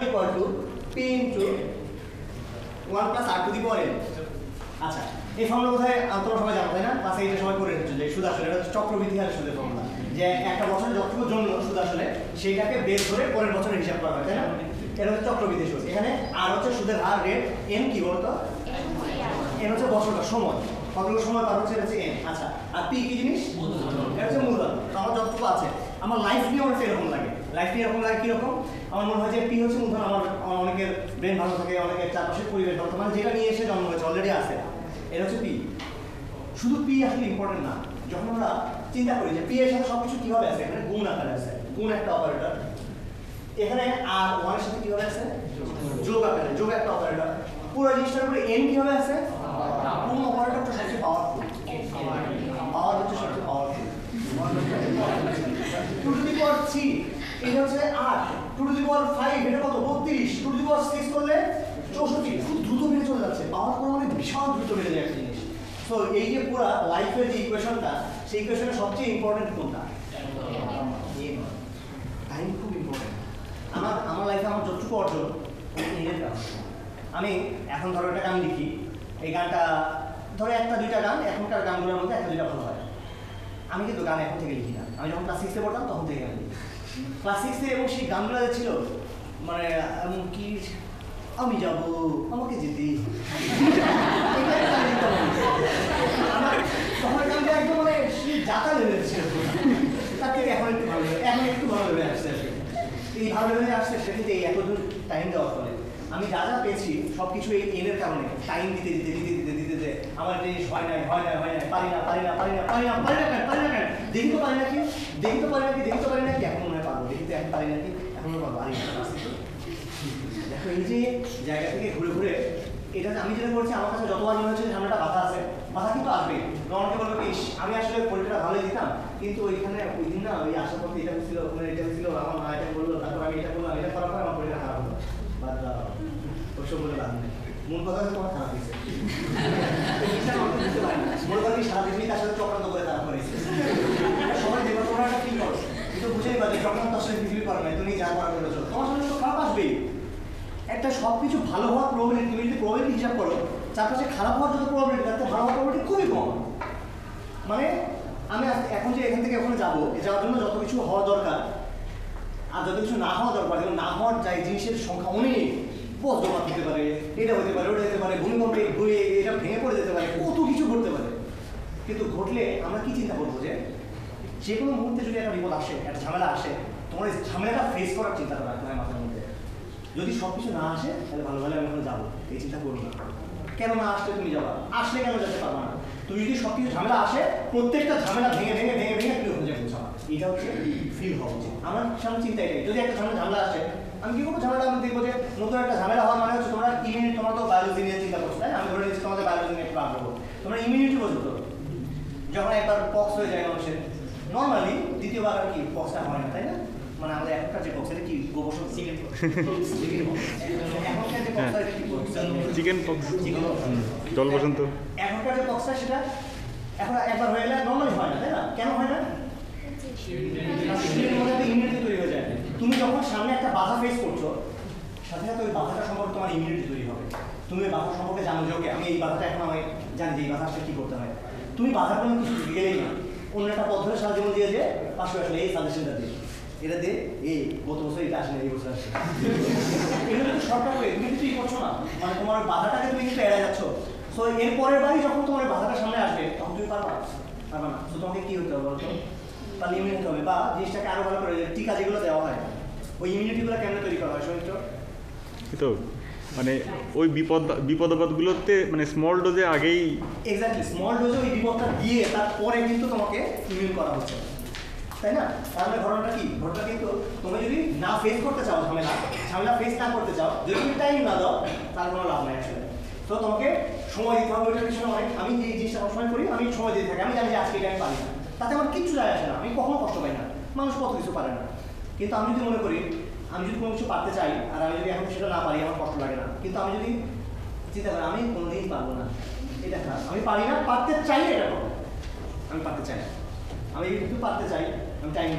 equal to p into 1 plus r to the power n। আচ্ছা, এই formula কোথায় তোমরা সবাই জানো তাই না? ক্লাস 8 এর সময় করে রেখেছো যে সুদ আসলে এটা চক্রবৃদ্ধি হারে সুদের ফর্মুলা, যে একটা বছরে যতটুকু জন্য সুদ আসলে সেইটাকে বের করে পরের বছরে হিসাব করা হয় তাই না? এটা হচ্ছে চক্রবৃদ্ধি সুদ। এখানে আর হচ্ছে সুদের হার রেট, n কি বলতো? n হচ্ছে বছরটা সময়, কতগুলো সময় পার হচ্ছে এটা হচ্ছে n। আচ্ছা, আর p কি জিনিস? এটা হচ্ছে মূলধন। তো আমার যতটুকু আছে আমার লাইফ নিয়ে আমার এরকম লাগে, লাইফ নিয়ে এরকম লাগে কিরকম? আমার মনে হয় যে p হচ্ছে মূলধন। আমার অনেকের ব্রেন ভালো থাকে, অনেকের চারপাশের পরিবেশ ভালো থাকে, মানে যেটা নিয়ে এসে জন্ম হয়েছে অলরেডি আছে, এটা হচ্ছে p। শুধু p আসলে ইম্পর্টেন্ট না। যখন আমরা চিন্তা করি যে p এর সাথে সবকিছু কিভাবে আছে, এখানে গুণ আকারে আছে, গুণ একটা অপারেটর, এখানে আর 1 এর সাথে কিভাবে আছে? যোগ আকারে, যোগ একটা অপারেটর। পুরো জিনিসটার উপরে n কিভাবে আছে? কোন অপারেটরটা সবচেয়ে পাওয়ারফুল? পাওয়ার হচ্ছে সবচেয়ে পাওয়ারফুল। 2 টু দি পাওয়ার 3 এটা হচ্ছে 8, 2 টু দি পাওয়ার 5 এটা কত? 32, 2 টু দি পাওয়ার 6 করলে 64। খুব দ্রুত বেড়ে চলে যাচ্ছে, পাওয়ার পরিমাণে বিশাল দ্রুত বেড়ে যায় একটা জিনিস। সো এই যে পুরো লাইফের যে ইকুয়েশনটা, সেই ইকুয়েশনের সবচেয়ে ইম্পর্টেন্ট কোনটা? টাইম খুব ইম্পর্টেন্ট। আমার লাইফে আমার যতটুকু অর্জন এর কারণে। আমি এখন ধরো একটা গান লিখি, এই গানটা ধরো একটা দুইটা গান, এখনকার গানগুলোর মধ্যে একটা দুইটা ভালো হয়। আমি কিন্তু গান এখন থেকে লিখি না, আমি যখন ক্লাস 6 এ পড়তাম তখন থেকে গান লিখি। ক্লাস 6 এ এবং সেই গানগুলো ছিল মানে এমন কি আমি যাব আমাকে যেতে আমার তখন গানটা একদম মানে যাতা লেভেল ছিল, তার থেকে এখন একটু ভালো লেভেল, এখন একটু ভালো লেভেলে আসছে। এই ভালো লেভেলে আসছে সেটা কিন্তু এই এতদূর টাইম দেওয়ার ফলে আমি যা যা পেয়েছি সব কিছু এই এনের কারণে। টাইম দিতে দিতে দিতে দিতে দিতে দিতে আমার জিনিস হয় না হয় না হয় না, পারি না পারি না পারি না পারি না পারি না কেন পারি না কেন, দেখি তো পারি নাকি দেখি তো পারি নাকি দেখি তো পারি নাকি, এখন মনে হয় পারবো, দেখি তো এখন পারি নাকি এখন পারবো। আরে দেখো এই যে জায়গা থেকে ঘুরে ঘুরে এটা আমি যেটা করছি, আমার কাছে যতবার মনে হচ্ছে সামনেটা বাধা আছে, বাধা কিন্তু আসবে। অনেকে বলবে কি আমি আসলে পরীক্ষাটা ভালোই দিতাম, কিন্তু ওইখানে ওই দিন না ওই আসার পথে এটা ছিল ওখানে এটা ছিল, আমার মা এটা বললো, তারপর আমি এটা করলাম, এটা করার পর আমার পরীক্ষা খারাপ হলো। বাদ দাও, ওইসব বলে লাভ নেই। মূল কথা হচ্ছে তোমার খারাপ হয়েছে, মূল কথা কি সারা পৃথিবী তার সাথে চক্রান্ত করে খারাপ করেছে। সবাই দেখো তোমরা একটা কি করো, কিন্তু বুঝেই পারবে চক্রান্ত আসলে পৃথিবী করে নাই, তুমি যা করার করেছো তোমার সামনে তো খারাপ আসবেই। একটা সব কিছু ভালো হওয়ার প্রবলিটি, তুমি যদি প্রবলিটি হিসাব করো চারপাশে খারাপ হওয়ার যত প্রবলিটি তার ভালো হওয়ার প্রবলিটি খুবই কম। মানে আমি এখন যে এখান থেকে ওখানে যাবো, যাওয়ার জন্য যত কিছু হওয়া দরকার আর যত কিছু না হওয়া দরকার, যেমন না হওয়ার যাই জিনিসের সংখ্যা অনেক, বজ্রপাত হতে পারে, এটা হতে পারে, ওটা হতে পারে, ভূমিকম্পে ঘুরে এটা ভেঙে পড়ে যেতে পারে, কত কিছু ঘটতে পারে। কিন্তু ঘটলে আমরা কি চিন্তা করবো যে কোনো মুহূর্তে যদি একটা বিপদ আসে, একটা ঝামেলা আসে, তোমার এই ঝামেলাটা ফেস করার চিন্তাটা রাখতে হয় মাথার মধ্যে। যদি সব কিছু না আসে তাহলে ভালো ভালো আমি ওখানে যাবো, এই চিন্তা করবো না। কেন না আসলে তুমি যাবা, আসলে কেন যেতে পারবা না? তুমি যদি সব কিছু ঝামেলা আসে, প্রত্যেকটা ঝামেলা ভেঙে ভেঙে ভেঙে ভেঙে তুমি ওখানে যাবো, এটা হচ্ছে ফিল হওয়া উচিত। আমার সামনে চিন্তা এটাই, যদি একটা ঝামেলা আসে আমি কি করবো? ঝামেলা আমি দেখবো যে নতুন একটা ঝামেলা হওয়ার মানে হচ্ছে তোমরা ইমিউনিটি, তোমরা তো বায়োলজি নিয়ে চিন্তা করছো তাই না? আমি ধরে নিচ্ছি তোমাদের বায়োলজি নিয়ে একটু আগ্রহ, তোমরা ইমিউনিটি বোঝো তো। যখন একবার পক্স হয়ে যায় মানুষের, নর্মালি দ্বিতীয়বার আর কি পক্সটা হয় না তাই না? মানে আমাদের এখনকার যে পক্স এটা কি গোবর চিকেন পক্স, এখনকার যে পক্সটা এটা কি চিকেন পক্স, জল বসন্ত, এখনকার যে পক্সটা সেটা এখন একবার হয়ে গেলে নর্মালি হয় না তাই না? কেন হয় না? শরীরের মধ্যে একটা ইমিউনিটি তৈরি হয়ে যায়। তুমি যখন সামনে একটা বাধা ফেস করছো, সাথে সাথে ওই বাধাটা সম্পর্কে তোমার ইমিউনিটি তৈরি হবে। তুমি ওই বাধা সম্পর্কে জানো যে ওকে আমি এই বাধাটা এখন আমি জানি যে এই বাধা আসলে কী করতে হয়। তুমি বাধার কোনো কিছু গেলেই না, অন্য একটা পদ্ধতির সাহায্য দিয়ে যে পাশে আসলে এই সাজেশনটা দিয়ে এটা দিয়ে এই গত বছর এটা আসে না, এই বছর আসে এটা কিন্তু শর্টকাট ওয়ে, তুমি কিছুই করছো না, মানে তোমার বাধাটাকে তুমি কিন্তু এড়াই যাচ্ছ। সো এর পরের বারই যখন তোমার বাধাটা সামনে আসবে তখন তুমি পারবা না। সো তোমাকে কী হতে হবে বলতো? তাহলে ইমিউনিটি হবে, বা জিনিসটাকে আরো ভালো করে টিকা যেগুলো দেওয়া হয় ওই ইমিউনিটিগুলো কেমন তৈরি করা হয় সৌমিত্র? তো মানে ওই বিপদাপদগুলোতে মানে স্মল ডোজে আগেই, এক্স্যাক্টলি স্মল ডোজে ওই বিপদটা দিয়ে তারপরে কিন্তু তোমাকে ইমিউন করা হচ্ছে তাই না? তাহলে ঘটনাটা কি? ঘটনা কিন্তু তুমি যদি না ফেস করতে চাও, ঝামেলা ফেস না করতে চাও, যদি তুমি টাইম না দাও তার কোনো লাভ নাই আসলে। তো তোমাকে সময় দিতে হবে, ওইটার পিছনে অনেক আমি যে জিনিসটা সবসময় করি, আমি সময় দিতে থাকি। আমি জানি যে আজকে এটা আমি পারি না, তাতে আমার কিচ্ছু যায় আসে না, আমি কখনো কষ্ট পাই না, মানুষ কত কিছু পারে না। কিন্তু আমি যদি মনে করি আমি যদি কোনো কিছু পারতে চাই আর আমি যদি এখন সেটা না পারি আমার কষ্ট লাগে না, কিন্তু আমি যদি চিন্তা করি আমি কোনোদিন পারবো না, এটা খারাপ, আমি পারি না, পারতে চাই এটা করবো, আমি পারতে চাই না, আমি কিন্তু পারতে চাই আমি টাইম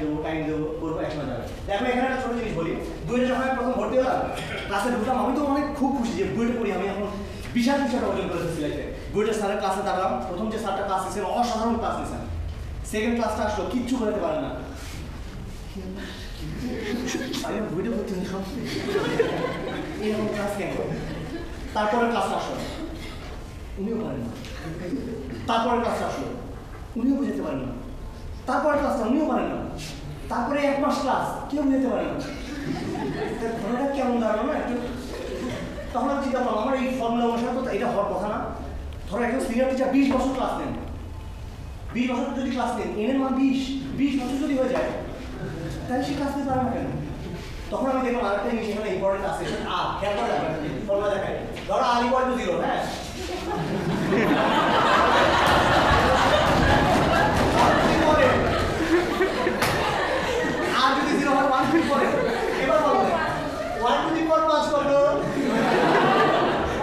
দেবো করবো, একসময় যাবে। দেখো এখানে একটা ছোটো জিনিস বলি, বুয়েটে যখন আমি প্রথম ভর্তি হলাম, ক্লাসে ঢুকলাম, আমি তো অনেক খুব খুশি যে বুয়েটে পড়ি, আমি এখন বিশাল বিষয়টা অর্জন করে ফেলছি লাইফে। বুয়েটের স্যারের ক্লাসে দাঁড়ালাম, প্রথম যে স্যারটা ক্লাস নিয়েছেন অসাধারণ ক্লাস নিয়েছেন, সেকেন্ড ক্লাসটা আসলো কিচ্ছু বলতে পারে না, আমি বুয়েটে ভর্তি হই সব এরকম ক্লাস কেন। তারপরে ক্লাসটা আসলো, উনিও পারেন না। তারপরে ক্লাসটা আসলো, উনিও বুঝতে পারেন না। তারপরে ক্লাসটা উনিও পারেন না। তারপরে 1 মাস ক্লাস, কেউ বুঝতে পারে না। ঘটনাটা কেমন দাঁড়ালো না একটু। তখন আমি চিন্তা করলাম, আমার এই ফর্মুলা অনুসারে তো এটা হওয়ার কথা না। ধরো একজন সিনিয়র টিচার 20 বছর ক্লাস নেন, 20 বছর যদি ক্লাস নেন, এনের মান 20 বছর যদি হয়ে যায়, তাহলে সে ক্লাস নিতে পারে না কেন? তখন আমি দেখলাম আরেকটা জিনিস এখানে ইম্পর্টেন্ট আছে, খেয়াল করে দেখায় ফর্মুলা দেখায়। ধরো আর ইকুয়াল টু 0, হ্যাঁ, আর যদি 0 হয় 1 টু পরে, এবার বলবে 1 টু দি পাওয়ার 5 কত,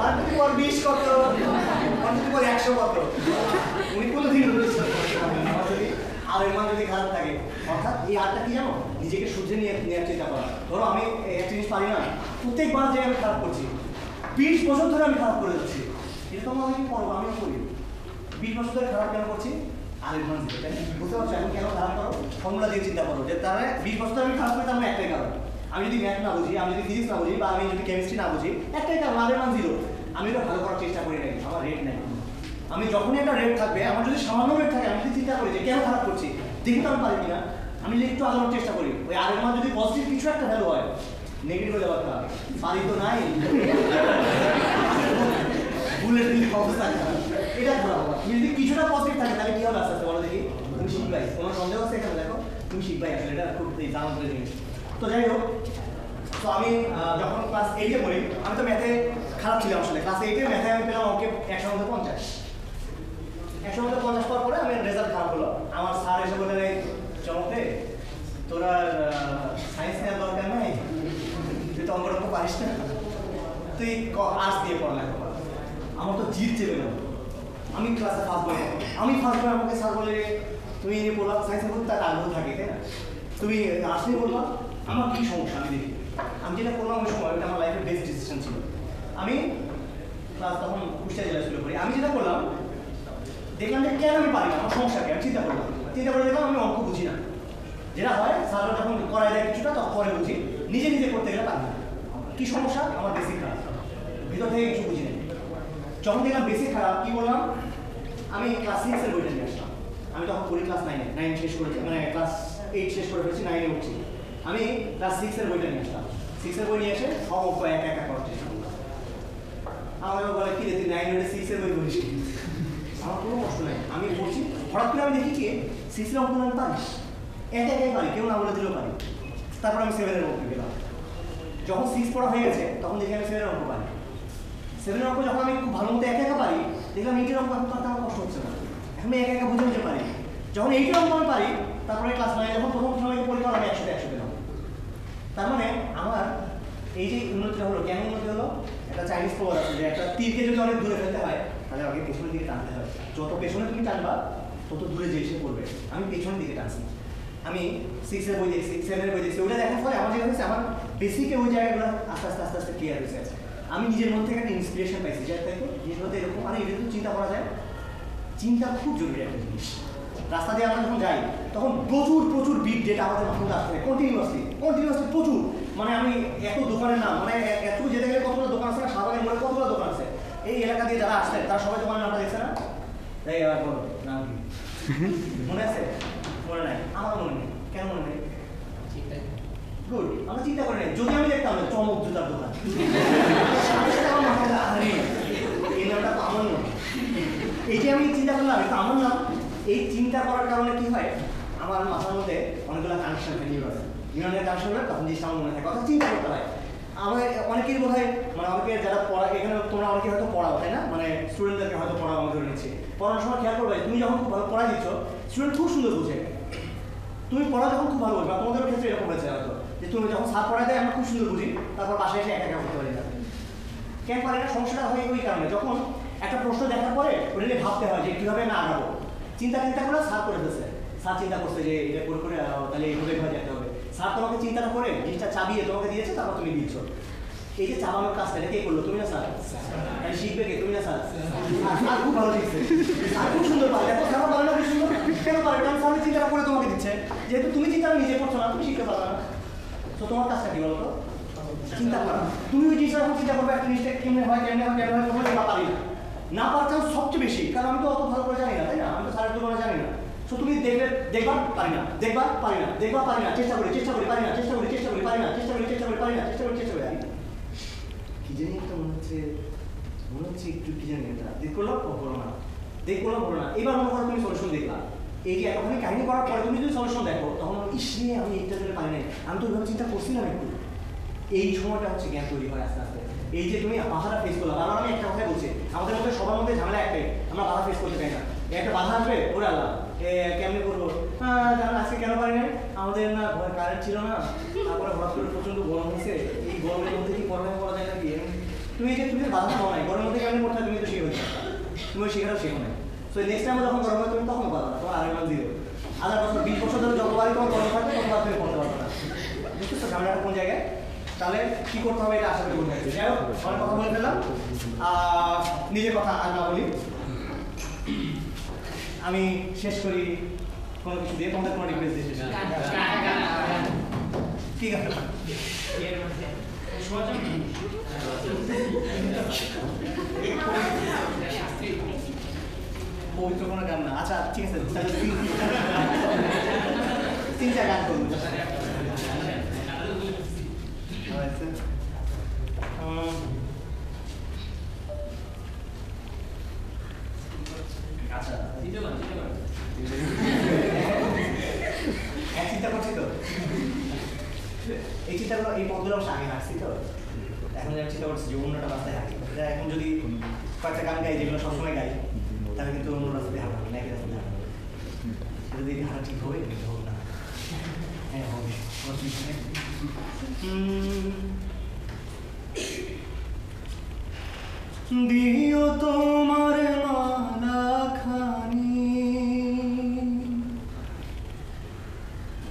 1 টু দি পাওয়ার 20 কত, 1 টু দি পাওয়ার 100 কত। উনি কোনোদিন আর এর মান যদি খারাপ থাকে, অর্থাৎ এই আরটা কি জানো, নিজেকে শুধরে নেওয়ার চিন্তা করা। ধরো আমি একটা জিনিস পারি না, প্রত্যেকবার যে আমি খারাপ করছি, 20 বছর ধরে আমি খারাপ করে যাচ্ছি, এটা তোমরা আমি করবো, আমিও করি। 20 বছর ধরে খারাপ কেন করছি, আর এর মান বুঝতে পারছো এখন কেন খারাপ করো, ফর্মুলা দিয়ে চিন্তা করো যে তাহলে 20 বছর ধরে আমি খারাপ করি, তার মানে একটাই কারণ, আমি যদি ম্যাথ না বুঝি, আমি যদি ফিজিক্স না বুঝি, বা আমি যদি কেমিস্ট্রি না বুঝি, একটাই কারণ, আর এর মান 0। আমি এটা ভালো করার চেষ্টা করি নাই, আমার রেট নেই। আমি যখনই একটা রেট থাকবে, আমার যদি সামান্য রেট থাকে, আমি যদি চিন্তা করি যে কেন খারাপ করছি, দেখি তো আমি পারি কিনা, আমি একটু আগানোর চেষ্টা করি। ওই আর এর মান যদি পজিটিভ কিছু একটা ভ্যালু হয়, নেগেটিভ হয়ে যাওয়ার কথা পারি তো নাই, বুলেট দিলে অবস্থা খারাপ, এটা খারাপ হবে। তুমি যদি কিছুটা পজিটিভ থাকে, তাহলে কি হবে আস্তে আস্তে বলো দেখি, তুমি শিখবাই। তোমার সন্দেহ আছে এখানে, দেখো তুমি শিখবাই আসলে, এটা খুব জানার জিনিস। তো যাই হোক, তো আমি যখন ক্লাস 8-এ পড়ি, আমি তো ম্যাথে খারাপ ছিলাম আসলে। ক্লাস 8-এ ম্যাথে আমি পেলাম অঙ্কে 100 মধ্যে 50। 100 মধ্যে 50 পাওয়ার পরে আমি রেজাল্ট খারাপ হলো। আমার স্যার এসে বললেন, এই চমকে তোরা সায়েন্স নেওয়ার দরকার নাই, তুই তো অঙ্ক পারিস না, তুই আর্টস দিয়ে পড়ালেখা কর। আমার তো জিত চেপে গেল, আমি ক্লাসে ফার্স্ট বই, আমাকে স্যার বলে তুমি নিয়ে পড়লাম, সায়েন্সের প্রতি তার আগ্রহ থাকে, তাই না, তুমি আর্টস নিয়ে পড়লাম, আমার কী সমস্যা আমি দেখি। আমি যেটা করলাম ওই সময়, ওইটা আমার লাইফের বেস্ট ডিসিশন ছিল। আমি ক্লাস তখন কুষ্টিয়া জেলা স্কুলে পড়ি, আমি যেটা করলাম, দেখলাম যে কেন আমি পারি না, আমার সমস্যা কি, আমি চিন্তা করলাম, চিন্তা করে দেখলাম আমি অঙ্ক বুঝি না। যেটা হয় স্যাররা যখন করাই দেয় কিছুটা, তখন পরে বুঝি, নিজে নিজে করতে গেলে পারি না। কী সমস্যা, আমার বেসিক খারাপ, ভিতর থেকে কিছু বুঝি না। যখন দেখলাম বেসিক খারাপ, কী বললাম, আমি ক্লাস 6-এর বইটা নিয়ে আসলাম। আমি তখন পড়ি ক্লাস 9 শেষ করেছি, মানে ক্লাস 8 শেষ করে ফেলছি, 9-এ উঠছি। আমি ক্লাস 6-এর বইটা নিয়ে আসলাম, 6-এর বই নিয়ে এসে সব অঙ্ক একা একা করার চেষ্টা করলাম। আমার বলে কি রে তুই 9 6-এর বই পড়িস, আমার কোনো কষ্ট নেই, আমি পড়ছি। হঠাৎ করে আমি দেখি কি 6-এর অঙ্ক আমি পারি, একা একাই পারি, কেউ না বলে দিলেও পারি। তারপর আমি 7-এর অঙ্ক গেলাম। যখন 6 পড়া হয়ে গেছে, তখন দেখি আমি 7-এর অঙ্ক পারি। 7-এর অঙ্ক যখন আমি খুব ভালো মতো একা একা পারি, দেখলাম 8-এর অঙ্ক এখন পারতে আমার কষ্ট হচ্ছে না, এখন একা একা বুঝে বুঝে পারি। যখন 8-এর অঙ্ক আমি পারি, তারপরে ক্লাস 9 যখন প্রথম সময়কে পরীক্ষা আমি 100-100 পেলাম। তার মানে আমার এই যে উন্নতিটা হলো, কেন উন্নতি হলো, একটা চাইনিজ প্রবাদ আছে যে একটা তীরকে যদি অনেক দূরে ফেলতে হয়, তাহলে আগে পেছনের দিকে টানতে হয়। যত পেছনে তুমি টানবা, তত দূরে যে এসে পড়বে। আমি পেছনের দিকে টানছি, আমি 6-এর বই দেখছি, 7-এর বই দেখছি, ওইটা দেখার ফলে আমার যেটা হয়েছে, আমার বেসিকে ওই জায়গাগুলো আস্তে আস্তে আস্তে আস্তে ক্লিয়ার হয়েছে। আমি নিজের মধ্যে থেকে একটা ইন্সপিরেশন পাইছি, যে তাই তো জিনিসগুলোতে এরকম, মানে এটা তো চিন্তা করা যায়, চিন্তা খুব জরুরি একটা জিনিস। রাস্তা দিয়ে আমরা যখন যাই, তখন প্রচুর প্রচুর বিট ডেটা আমাদের মাথায় আসতে হয়, কন্টিনিউয়াসলি প্রচুর। মানে আমি এত দোকানের নাম, মানে এতটুকু যেতে গেলে কতগুলো দোকান আছে না, শাহবাগের মোড়ে কতগুলো দোকান আছে, এই এলাকা দিয়ে যারা আসছে তারা সবাই দোকানের নামটা দেখছে না, তাই এবার বলো নাম কি মনে আছে? মনে নাই, আমার মনে নেই। কেন মনে নেই? গুড, আমরা চিন্তা করি নাই। যদি আমি দেখতাম চমক জুতার দোকান, আমার মাথায় আরে এই নামটা তো আমার নয়, এই যে আমি চিন্তা করলাম এটা আমার নাম। এই চিন্তা করার কারণে কি হয়, আমার মাথার মধ্যে অনেকগুলো কানেকশন থাকে, নিউরনের কানেকশন হলে তখন জিনিসটা আমার মনে থাকে, কথা চিন্তা করতে হয়। আমার অনেকেরই বোধ হয়, মানে আমাকে যারা পড়া, এখানে তোমরা অনেকে হয়তো পড়াও, তাই না, মানে স্টুডেন্টদেরকে হয়তো পড়াও, আমি ধরে নিচ্ছি। পড়ানোর সময় খেয়াল করবে, তুমি যখন খুব ভালো পড়া দিচ্ছ, স্টুডেন্ট খুব সুন্দর বুঝে। তুমি পড়া যখন খুব ভালো বুঝবে, তোমাদের ক্ষেত্রে এরকম হয়েছে হয়তো, যে তুমি যখন স্যার পড়ায় দেয় আমরা খুব সুন্দর বুঝি, তারপর বাসায় এসে একা একা করতে পারি না। কেন পারি না? সমস্যাটা হয় ওই কারণে, যখন একটা প্রশ্ন দেখার পরে ওটা নিয়ে ভাবতে হয় যে কীভাবে না আগাবো, চিন্তা করে স্যার করে দিচ্ছে, স্যার চিন্তা করছে যে এটা করে তাহলে এইভাবে এভাবে যেতে হবে। স্যার তোমাকে চিন্তাটা করে জিনিসটা চাবিয়ে তোমাকে দিয়েছে, তারপর তুমি দিচ্ছ। এই যে চাবানোর কাজটা এটা কে করলো? তুমি না স্যার? তাহলে শিখবে কে? তুমি না স্যার? স্যার খুব ভালো শিখছে, স্যার খুব সুন্দর পারে। দেখো স্যার পারে না, খুব সুন্দর কেন পারে? কারণ স্যার চিন্তাটা করে তোমাকে দিচ্ছে, যেহেতু তুমি চিন্তাটা নিজে করছো না, তুমি শিখতে পারবে না। তো তোমার কাজটা কি বলতো? চিন্তা করা। তুমি ওই জিনিসটা এখন চিন্তা করবে একটা জিনিসটা কেমনে হয় কেমনে হয় কেমনে হয়, তোমার না পারি না, না পারার চান্স সবচেয়ে বেশি, কারণ আমি তো অত ভালো করে জানি না, তাই না? আমি তো স্যারের তুলনায় জানি না। তো তুমি দেখবে, দেখবা পারি না, দেখবা পারি না, দেখবা পারি না, চেষ্টা করি পারি না, চেষ্টা করি পারি না, চেষ্টা করি পারি না, চেষ্টা করি কি জানি একটা মনে হচ্ছে একটু কি জানি এটা দেখ করলাম হলো না, দেখ করলাম হলো না। এবার মনে করো তুমি সলিউশন দেখলা, এই যে এতখানি কাহিনী করার পরে তুমি যদি সলিউশন দেখো, তখন ইসে আমি এইটা জন্য পারি নাই, আমি তো ওইভাবে চিন্তা করছিলাম একটু। এই সময়টা হচ্ছে জ্ঞান তৈরি হয় আস্তে আস্তে। এই যে তুমি বাধাটা ফেস করলা, বারবার আমি একটা কথাই বলছি, আমাদের মধ্যে সবার মধ্যে ঝামেলা একটাই, আমরা বাধা ফেস করতে চাই না। একটা বাধা আসবে, ওরে আল্লাহ কেমনে করবো, জানো আজকে কেন পারি না, আমাদের না ঘরে কারেন্ট ছিল না, তারপরে হঠাৎ করে প্রচন্ড গরম হয়েছে, এই গরমের মধ্যে কি পড়ালেখা করা যায় নাকি? তুমি এই যে তুমি বাধা পাও নাই, গরমের মধ্যে কেমনে পড়তে তুমি তো শিখে হচ্ছে, তুমি ওই শেখাটাও শেখো নাই। সো নেক্সট টাইম যখন গরম হয় তুমি তখন পারবে না, তোমার আরেক মান দিও। আদার বছর 20 বছর ধরে যতবারই তোমার গরম থাকবে ততবার তুমি পড়তে পারবে না। বুঝতেছো ঝামেলাটা কোন জায়গায়? তাহলে কি করতে হবে এটা আশা করি বুঝতে পারছি। যাই হোক, অনেক কথা বলে ফেললাম, নিজের কথা আর না বলি। আমি শেষ করি কোনো কিছু দিয়ে, তোমাদের কোনো রিকোয়েস্ট দিয়ে শেষ করি। ঠিক আছে, পবিত্র কোনো গান না। আচ্ছা ঠিক আছে, তাহলে 3টা গান করবো। আচ্ছা চিন্তা করছি তো, এই চিন্তাগুলো এই পথগুলো আমি আগে হাঁটছি তো, এখন আমি চিন্তা করছি যে অন্যটা রাস্তায় হাঁটি। এখন যদি কয়েকটা গান গাই যেগুলো সবসময় গাই, তাহলে কিন্তু অন্য রাস্তায় হাঁটা হবে না, একই রাস্তায় হাঁটা হবে। সেটা যদি হাঁটা ঠিক হবে কিন্তু হবে না। হ্যাঁ হবে। দিও তোমার মালা খানি,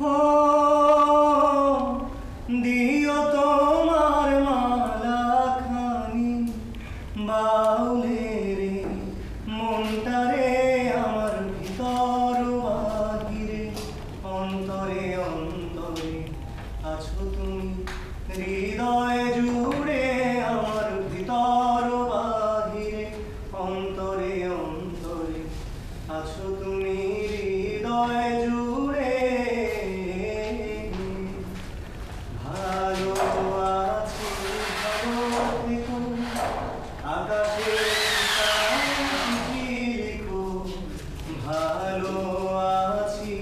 ও দিও তোমার মালা খানি, বাউলে রে মনটারে আমার ভিতর বাহিরে, অন্তরে অন্তরে আছো তুমি, হৃদয় জুড়ে আমার ভিতর বাহিরে, অন্তরে অন্তরে আছো তুমি, হৃদয় জুড়ে ভালো আছি, ভালো থেকো, আকাশে চিঠি লিখো, ভালো আছি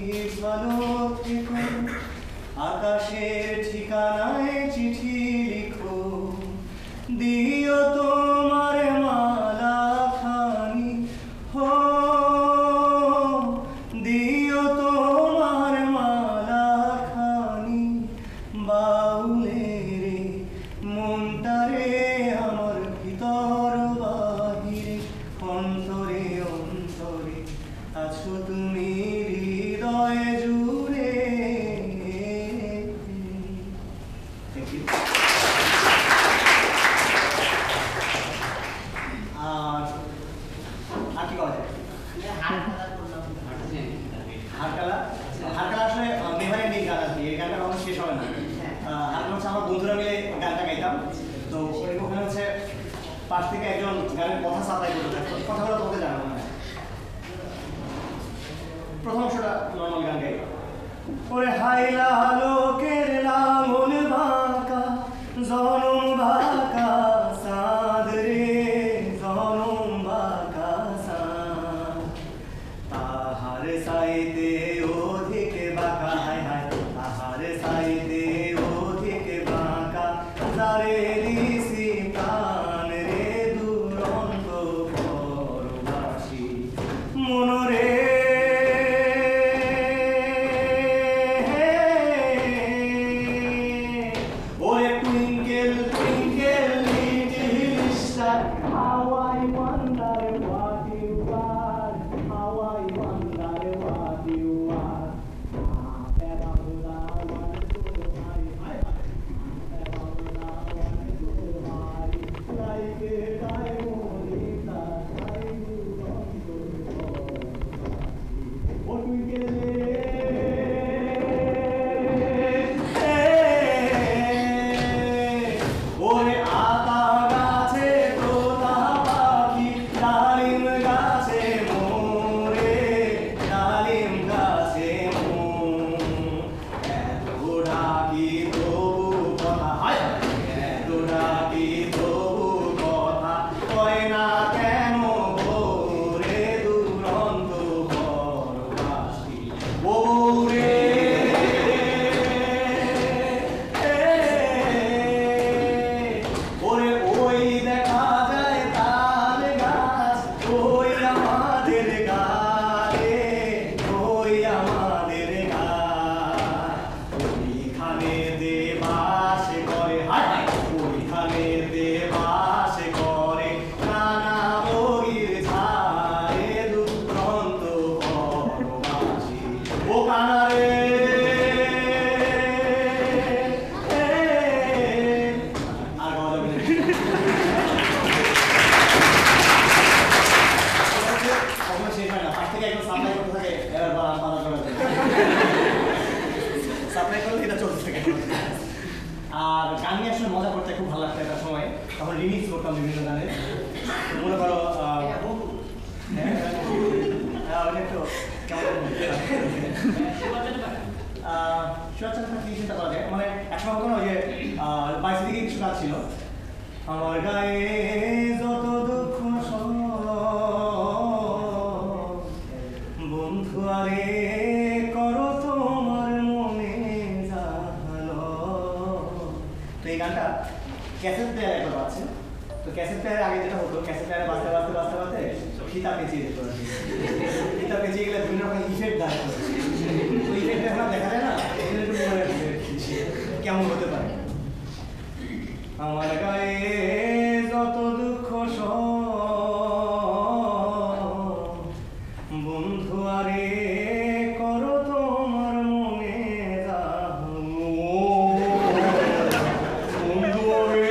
ভালো থেকো, আকাশের ঠিকানায় চিঠি লিখো, দিও তোমার মালা খানি, হো দিও তোমার মালা খানি, বাউলে রে মনটারে আমার ভিতর বাহিরে, অন্তরে অন্তরে আছো তুমি, হৃদয় জুড়ে। Thank you. আর কি করা যায়? হারকালা আসলে মেহারের নেই গান আর কি, এই গানটা কখনো শেষ হবে না। হারকালা হচ্ছে আমার বন্ধুরা মিলে গানটা গাইতাম, তো ওখানে হচ্ছে পাশ থেকে একজন গানের কথা সাপ্লাই করতে থাকে, কথাগুলো তোমাকে জানাবো না। প্রথম অংশটা নর্মাল গান গাই। ওরে হাইলা লোকের লাঙল বাঁকা, জনম বাঁকা সাদ রে, জনম বাঁকা সাদ, তাহার সাইতে অধিক বাঁকা, হায় হায় তাহার সাইতে অধিক বাঁকা, যারে দিছি প্রাণ রে দুরন্ত পরবাসী, মনরে ওরে টুইঙ্কেল টুইঙ্কেল আর গান নিয়ে আসলে মজা করতে খুব ভালো লাগতো একটা সময়, তখন রিমিক্স করতাম বিভিন্ন গানের। মনে করো ওটা একটু কি চিন্তা করা যায়, মানে একসময় হতো না ওই যে বাইশ দিকে কিছু গান ছিল, আমার গায়ে যত দুঃখ বন্ধু আরে করো তোমার মনে জানো। তো এই গানটা ক্যাসেট প্লেয়ারে একবার বাজছে। তো ক্যাসেট প্লেয়ারে আগে যেটা হতো, ক্যাসেট প্লেয়ারে বাজতে বাজতে বাজতে বাজতে ফিতা পেঁচিয়ে যেত আর কি। ফিতা পেঁচিয়ে গেলে বিভিন্ন রকম ইফেক্ট দেয়, তো ইফেক্ট এখন দেখা যায় না, একটু মনে কেমন হতে পারে। আমার গায়ে যত দুঃখ বন্ধু আরে করো তোমার মনে বন্ধু আরে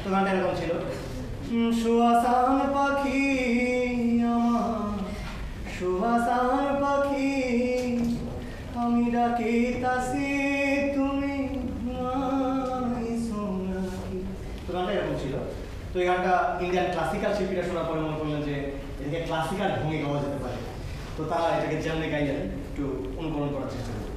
তো গানটা এরকম ছিল, সুয়াসান পাখি আমার সুয়াসান পাখি আমি ডাকিতাছি তুমি নাকি। তো গানটা এরকম ছিল। তো এই গানটা ইন্ডিয়ান ক্লাসিক্যাল শিল্পীরা শোনার পরে মনে করলেন যে এটাকে ক্লাসিক্যাল ঢঙে গাওয়া যেতে পারে, তো তারা এটাকে যেমনি গাইলেন একটু অনুকরণ করার চেষ্টা করবে।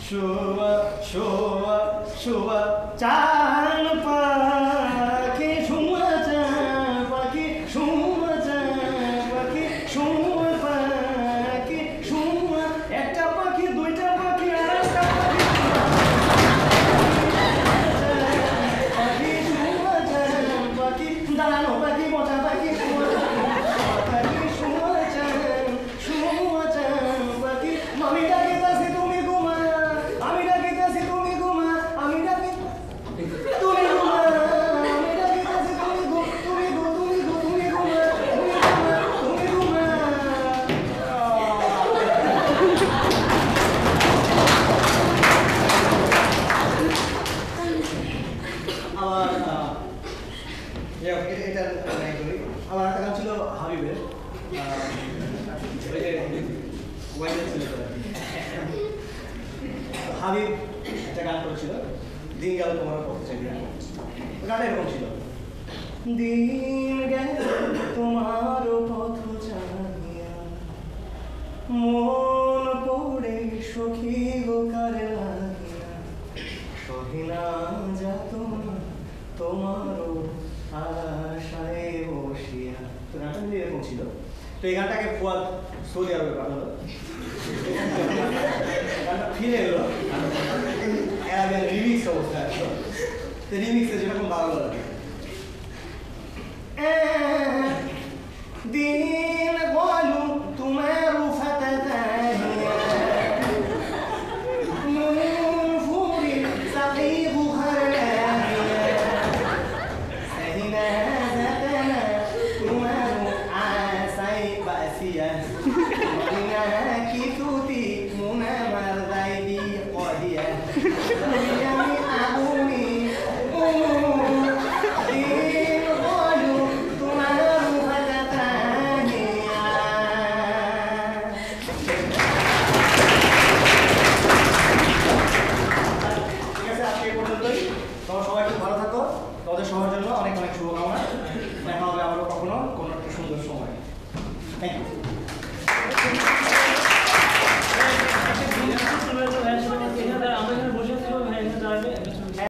শোয়া শোয়া শোয়া চান পাখি শোয়া চান পাখি শোয়া চান পাখি শোয়া পাখি শোয়া, একটা পাখি দুইটা পাখি আর একটা পাখি শোয়া চান পাখি দাঁড়ানো পাখি মোটা পাখি পাখি শোয়া চান পাখি মামি ডাকে তাছে তুমি ঘুমা, আমি ডাকি তাছি তুমি ঘুমা, আমি ডাকি তুমি ঘুমা, আমি ডাকি তাছি তুমি ঘুম, তুমি ঘুম, তুমি ঘুম, তুমি ঘুমা, তুমি ঘুমা, আবার এটা করি। আবার একটা গান ছিল হাবিবের, হাবিব একটা গান করেছিল, দিন গেল তোমার পথ চালিয়া। গানটা এরকম ছিল, দিন গেল তোমার পথ চালিয়া মন পড়ে সখী গোকার লাগিয়া সহিনা যাত তোমারও আশায় বসিয়া। তো গানটা এরকম ছিল। তো এই গানটাকে ফুয়াদ সৌদি আরবে পাঠালো, গানটা ফিরে এলো রিমিক্স অবস্থা আসলো। তো রিমিক্সে যেরকম ভালো লাগে, দিন বলু তোমার সবাই খুব ভালো থাকো, তোমাদের সবার জন্য অনেক অনেক শুভকামনা। দেখা হবে আবারও কখনো কোনো একটা সুন্দর সময়। Thank you.